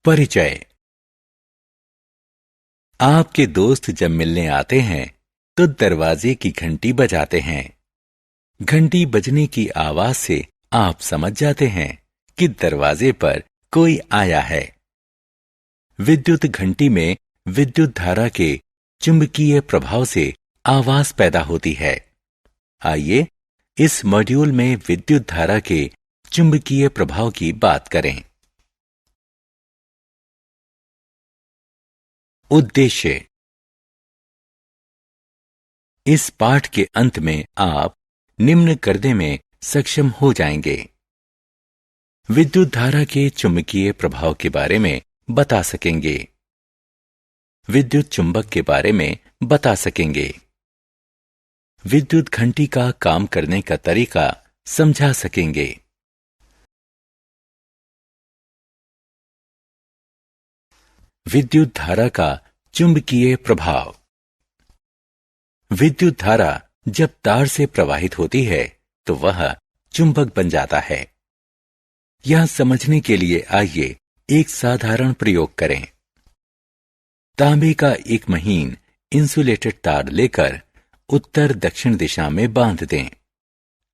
परिचय। आपके दोस्त जब मिलने आते हैं तो दरवाजे की घंटी बजाते हैं। घंटी बजने की आवाज से आप समझ जाते हैं कि दरवाजे पर कोई आया है। विद्युत घंटी में विद्युत धारा के चुंबकीय प्रभाव से आवाज पैदा होती है। आइए इस मॉड्यूल में विद्युत धारा के चुंबकीय प्रभाव की बात करें। उद्देश्य। इस पाठ के अंत में आप निम्न करने में सक्षम हो जाएंगे। विद्युत धारा के चुंबकीय प्रभाव के बारे में बता सकेंगे। विद्युत चुंबक के बारे में बता सकेंगे। विद्युत घंटी का काम करने का तरीका समझा सकेंगे। विद्युत धारा का चुंबकीय प्रभाव। विद्युत धारा जब तार से प्रवाहित होती है तो वह चुंबक बन जाता है। यह समझने के लिए आइए एक साधारण प्रयोग करें। तांबे का एक महीन इंसुलेटेड तार लेकर उत्तर दक्षिण दिशा में बांध दें।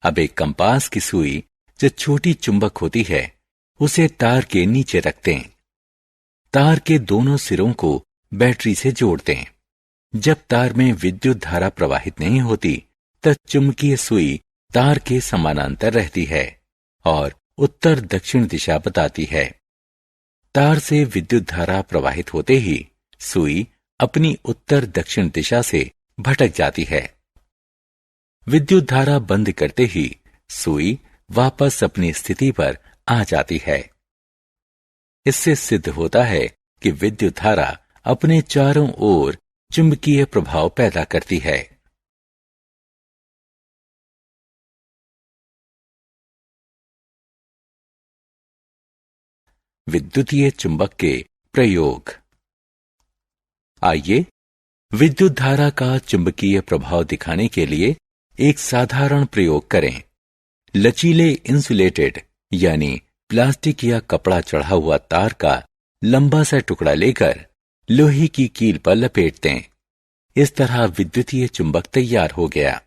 अब एक कंपास की सुई जो छोटी चुंबक होती है उसे तार के नीचे रख दें। तार के दोनों सिरों को बैटरी से जोड़ दें। जब तार में विद्युत धारा प्रवाहित नहीं होती तब चुंबकीय सुई तार के समानांतर रहती है और उत्तर दक्षिण दिशा बताती है। तार से विद्युत धारा प्रवाहित होते ही सुई अपनी उत्तर दक्षिण दिशा से भटक जाती है। विद्युत धारा बंद करते ही सुई वापस अपनी स्थिति पर आ जाती है। इससे सिद्ध होता है कि विद्युत धारा अपने चारों ओर चुंबकीय प्रभाव पैदा करती है। विद्युतीय चुंबक के प्रयोग। आइए विद्युत धारा का चुंबकीय प्रभाव दिखाने के लिए एक साधारण प्रयोग करें। लचीले इंसुलेटेड यानी प्लास्टिक या कपड़ा चढ़ा हुआ तार का लंबा सा टुकड़ा लेकर लोहे की कील पर लपेट दें। इस तरह विद्युतीय चुंबक तैयार हो गया।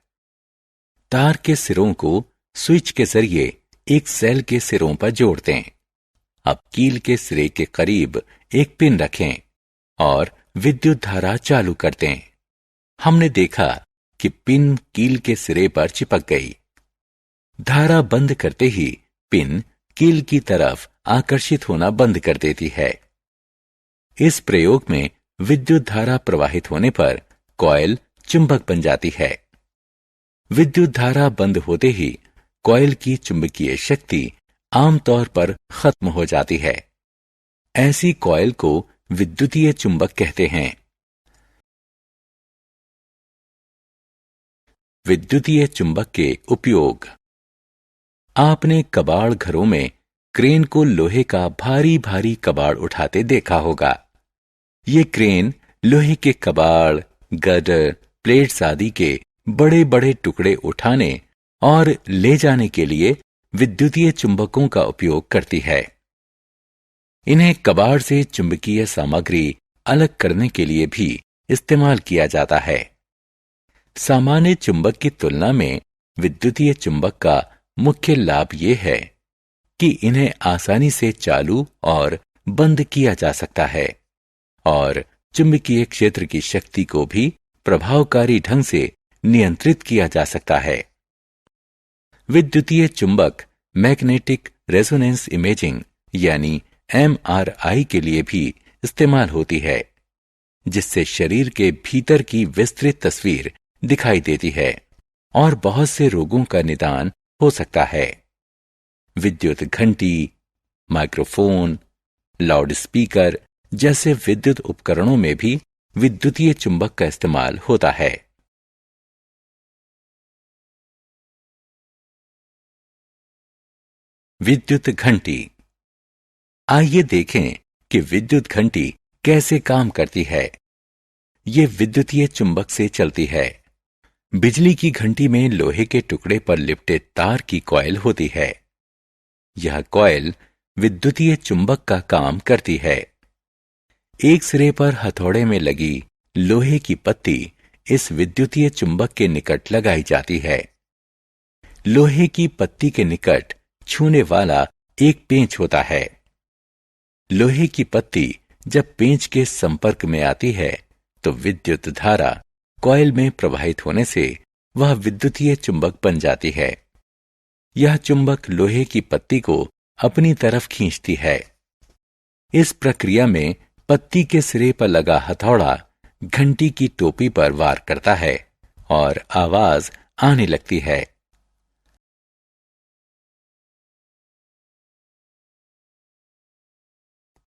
तार के सिरों को स्विच के जरिए एक सेल के सिरों पर जोड़ दें। अब कील के सिरे के करीब एक पिन रखें और विद्युत धारा चालू कर दें। हमने देखा कि पिन कील के सिरे पर चिपक गई। धारा बंद करते ही पिन कील की तरफ आकर्षित होना बंद कर देती है। इस प्रयोग में विद्युत धारा प्रवाहित होने पर कॉइल चुंबक बन जाती है। विद्युत धारा बंद होते ही कॉइल की चुंबकीय शक्ति आमतौर पर खत्म हो जाती है। ऐसी कॉइल को विद्युतीय चुंबक कहते हैं। विद्युतीय चुंबक के उपयोग। आपने कबाड़ घरों में क्रेन को लोहे का भारी भारी कबाड़ उठाते देखा होगा। ये क्रेन लोहे के कबाड़, गर्डर, प्लेट्स आदि के बड़े बड़े टुकड़े उठाने और ले जाने के लिए विद्युतीय चुंबकों का उपयोग करती है। इन्हें कबाड़ से चुंबकीय सामग्री अलग करने के लिए भी इस्तेमाल किया जाता है। सामान्य चुंबक की तुलना में विद्युतीय चुंबक का मुख्य लाभ ये है कि इन्हें आसानी से चालू और बंद किया जा सकता है और चुंबकीय क्षेत्र की शक्ति को भी प्रभावकारी ढंग से नियंत्रित किया जा सकता है। विद्युतीय चुंबक मैग्नेटिक रेजोनेंस इमेजिंग यानी MRI के लिए भी इस्तेमाल होती है, जिससे शरीर के भीतर की विस्तृत तस्वीर दिखाई देती है और बहुत से रोगों का निदान हो सकता है। विद्युत घंटी, माइक्रोफोन, लाउड स्पीकर जैसे विद्युत उपकरणों में भी विद्युतीय चुंबक का इस्तेमाल होता है। विद्युत घंटी। आइए देखें कि विद्युत घंटी कैसे काम करती है। ये विद्युतीय चुंबक से चलती है। बिजली की घंटी में लोहे के टुकड़े पर लिपटे तार की कॉइल होती है। यह कॉइल विद्युतीय चुंबक का काम करती है। एक सिरे पर हथौड़े में लगी लोहे की पत्ती इस विद्युतीय चुंबक के निकट लगाई जाती है। लोहे की पत्ती के निकट छूने वाला एक पेंच होता है। लोहे की पत्ती जब पेंच के संपर्क में आती है तो विद्युत धारा कॉइल में प्रवाहित होने से वह विद्युतीय चुंबक बन जाती है। यह चुंबक लोहे की पत्ती को अपनी तरफ खींचती है। इस प्रक्रिया में पत्ती के सिरे पर लगा हथौड़ा घंटी की टोपी पर वार करता है और आवाज आने लगती है।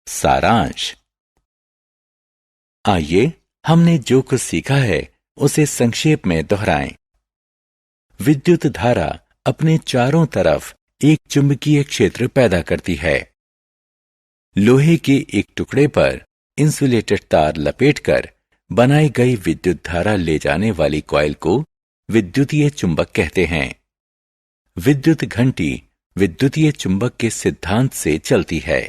सारांश। आइए हमने जो कुछ सीखा है उसे संक्षेप में दोहराएं। विद्युत धारा अपने चारों तरफ एक चुंबकीय क्षेत्र पैदा करती है। लोहे के एक टुकड़े पर इंसुलेटेड तार लपेटकर बनाई गई विद्युत धारा ले जाने वाली कॉइल को विद्युतीय चुंबक कहते हैं। विद्युत घंटी विद्युतीय चुंबक के सिद्धांत से चलती है।